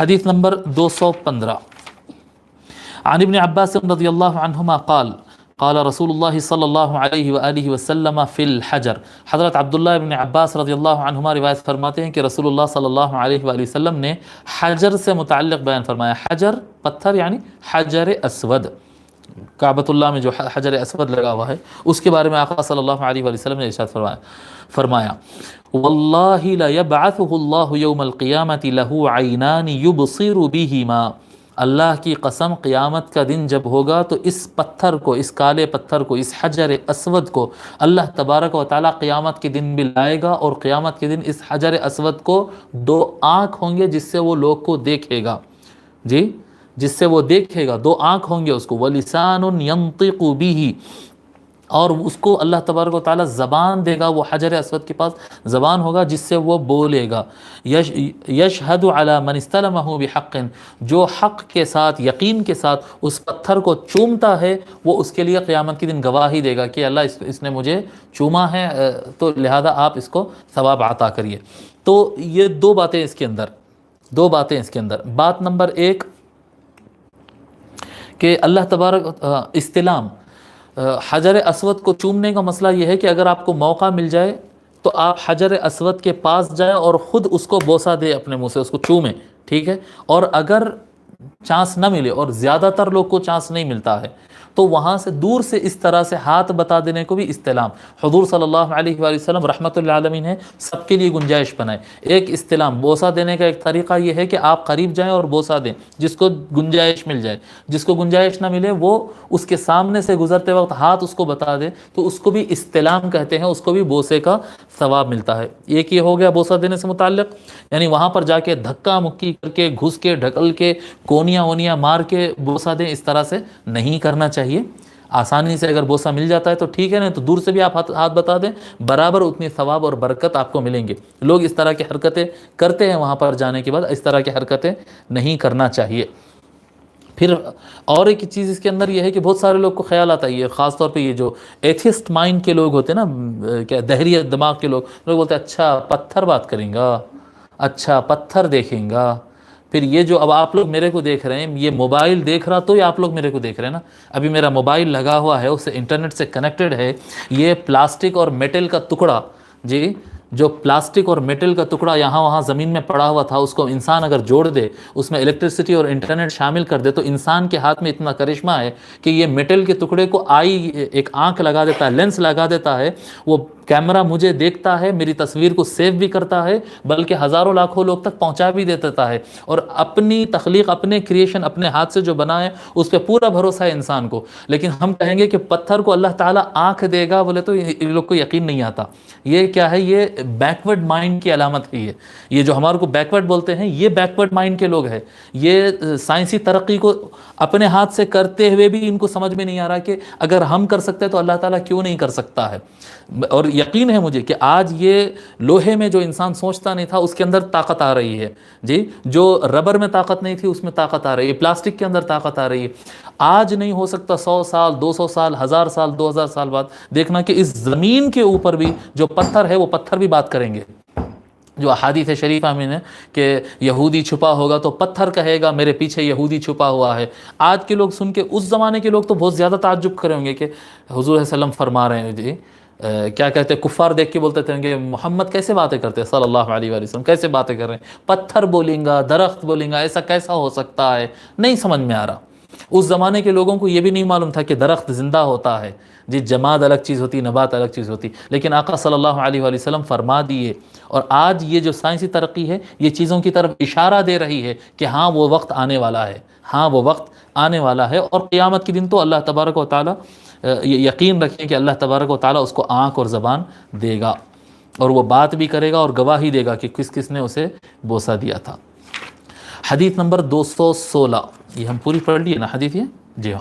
حدیث نمبر 215 عن ابن عباس رضی اللہ عنہما قال قال رسول اللہ صلی اللہ علیہ وآلہ وسلم فی الحجر. حضرت عبداللہ ابن عباس رضی اللہ عنہما روایت فرماتے ہیں کہ رسول اللہ صلی اللہ علیہ وآلہ وسلم نے حجر سے متعلق بیان فرمایا. حجر پتھر یعنی حجر اسود، کعبۃ اللہ میں جو حجر اسود لگا ہوا ہے اس کے بارے میں آقا صلی اللہ علیہ وآلہ وسلم نے ارشاد فرمایا واللہ لیبعثہ اللہ یوم القیامۃ لہ عینان یبصر بہما. اللہ کی قسم قیامت کا دن جب ہوگا تو اس پتھر کو، اس کالے پتھر کو، اس حجر اسود کو اللہ تبارک و تعالیٰ قیامت کے دن بھی لائے گا، اور قیامت کے دن اس حجر اسود کو 2 آنکھ ہوں گے جس سے وہ لوگ کو دیکھے گا. جی، جس سے وہ دیکھے گا، 2 آنکھ ہوں گے اس کو. وَلِسَانٌ يَنطِقُ بِهِ، اور اس کو اللہ تبارک و تعالیٰ زبان دے گا. وہ حجر اسود کے پاس زبان ہوگا جس سے وہ بولے گا. یشہد علی من استلمہ بحق، جو حق کے ساتھ، یقین کے ساتھ اس پتھر کو چومتا ہے وہ اس کے لیے قیامت کے دن گواہی دے گا کہ اللہ اس نے مجھے چوما ہے، تو لہذا آپ اس کو ثواب عطا کریے. تو یہ 2 باتیں اس کے اندر. بات نمبر 1 کہ اللہ تبارک استلام، حجر اسود کو چومنے کا مسئلہ یہ ہے کہ اگر آپ کو موقع مل جائے تو آپ حجر اسود کے پاس جائیں اور خود اس کو بوسہ دے، اپنے منہ سے اس کو چومیں، ٹھیک ہے. اور اگر چانس نہ ملے، اور زیادہ تر لوگ کو چانس نہیں ملتا ہے، تو وہاں سے دور سے اس طرح سے ہاتھ بتا دینے کو بھی استلام. حضور صلی اللہ علیہ وآلہ وسلم رحمۃ للعالمین ہے، سب کے لیے گنجائش بنائے. ایک استلام بوسہ دینے کا ایک طریقہ یہ ہے کہ آپ قریب جائیں اور بوسہ دیں، جس کو گنجائش مل جائے. جس کو گنجائش نہ ملے وہ اس کے سامنے سے گزرتے وقت ہاتھ اس کو بتا دے، تو اس کو بھی استلام کہتے ہیں، اس کو بھی بوسے کا ثواب ملتا ہے. ایک یہ ہو گیا بوسہ دینے سے متعلق، یعنی وہاں پر جا کے دھکا مکی کر کے، گھس کے، ڈھکل کے، کونیاں وونیاں مار کے بوسہ دیں، اس طرح سے نہیں کرنا چاہیے. آسانی سے اگر بوسہ مل جاتا ہے تو ٹھیک ہے، نہیں تو دور سے بھی آپ ہاتھ بتا دیں، برابر اتنی ثواب اور برکت آپ کو ملیں گے. لوگ اس طرح کی حرکتیں کرتے ہیں، وہاں پر جانے کے بعد اس طرح کی حرکتیں نہیں کرنا چاہیے. پھر اور ایک چیز اس کے اندر یہ ہے کہ بہت سارے لوگ کو خیال آتا ہے، یہ خاص طور پہ یہ جو ایتھسٹ مائنڈ کے لوگ ہوتے ہیں نا، کیا دہریت دماغ کے لوگ بولتے ہیں اچھا پتھر بات کریں گا، اچھا پتھر دیکھیں گا. پھر یہ جو اب آپ لوگ میرے کو دیکھ رہے ہیں، یہ موبائل دیکھ رہا تو یہ آپ لوگ میرے کو دیکھ رہے ہیں نا. ابھی میرا موبائل لگا ہوا ہے، اس سے انٹرنیٹ سے کنیکٹڈ ہے. یہ پلاسٹک اور میٹل کا ٹکڑا، جی، جو پلاسٹک اور میٹل کا ٹکڑا یہاں وہاں زمین میں پڑا ہوا تھا، اس کو انسان اگر جوڑ دے، اس میں الیکٹرسٹی اور انٹرنیٹ شامل کر دے، تو انسان کے ہاتھ میں اتنا کرشمہ ہے کہ یہ میٹل کے ٹکڑے کو ایک آنکھ لگا دیتا ہے، لینس لگا دیتا ہے. وہ کیمرہ مجھے دیکھتا ہے، میری تصویر کو سیو بھی کرتا ہے، بلکہ ہزاروں لاکھوں لوگ تک پہنچا بھی دیتا ہے. اور اپنی تخلیق، اپنے کریشن، اپنے ہاتھ سے جو بنا ہے اس پہ پورا بھروسہ ہے انسان کو. لیکن ہم کہیں گے کہ پتھر کو اللہ تعالیٰ آنکھ دے گا، بولے تو ان لوگ کو یقین نہیں آتا. یہ کیا ہے؟ یہ بیکورڈ مائنڈ کی علامت ہے. یہ جو ہمارے کو بیکورڈ بولتے ہیں، یہ بیکورڈ مائنڈ کے لوگ ہیں. یہ سائنسی ترقی کو اپنے ہاتھ سے کرتے ہوئے بھی ان کو سمجھ میں نہیں آ رہا کہ اگر ہم کر سکتے تو اللہ تعالیٰ کیوں نہیں کر سکتا ہے. اور یقین ہے مجھے کہ آج یہ لوہے میں جو انسان سوچتا نہیں تھا اس کے اندر طاقت آ رہی ہے. جی، جو ربر میں طاقت نہیں تھی اس میں طاقت آ رہی ہے، پلاسٹک کے اندر طاقت آ رہی ہے. آج نہیں ہو سکتا 100 سال، 200 سال، 1000 سال، 2000 سال بعد دیکھنا کہ اس زمین کے اوپر بھی جو پتھر ہے وہ پتھر بھی بات کریں گے. جو احادیث شریفہ میں ہے کہ یہودی چھپا ہوگا تو پتھر کہے گا میرے پیچھے یہودی چھپا ہوا ہے. آج کے لوگ سن کے، اس زمانے کے لوگ تو بہت زیادہ تعجب کریں گے کہ حضور صلی اللہ علیہ وسلم فرما رہے ہیں. جی، کیا کہتے ہیں، کفار دیکھ کے بولتے تھے کہ محمد کیسے باتیں کرتے ہیں، صلی اللہ علیہ وآلہ وسلم کیسے باتیں کر رہے ہیں، پتھر بولیں گا، درخت بولیں گا، ایسا کیسا ہو سکتا ہے؟ نہیں سمجھ میں آ رہا. اس زمانے کے لوگوں کو یہ بھی نہیں معلوم تھا کہ درخت زندہ ہوتا ہے. جی، جماد الگ چیز ہوتی، نبات الگ چیز ہوتی، لیکن آقا صلی اللہ علیہ وآلہ وسلم فرما دیے. اور آج یہ جو سائنسی ترقی ہے یہ چیزوں کی طرف اشارہ دے رہی ہے کہ ہاں وہ وقت آنے والا ہے، ہاں وہ وقت آنے والا ہے. اور قیامت کے دن تو اللہ تبارک و تعالیٰ، یقین رکھیں کہ اللہ تبارک و تعالیٰ اس کو آنکھ اور زبان دے گا، اور وہ بات بھی کرے گا اور گواہی دے گا کہ کس کس نے اسے بوسہ دیا تھا. حدیث نمبر 216، یہ ہم پوری پڑھ لی ہے نا حدیث یہ؟ جی ہاں.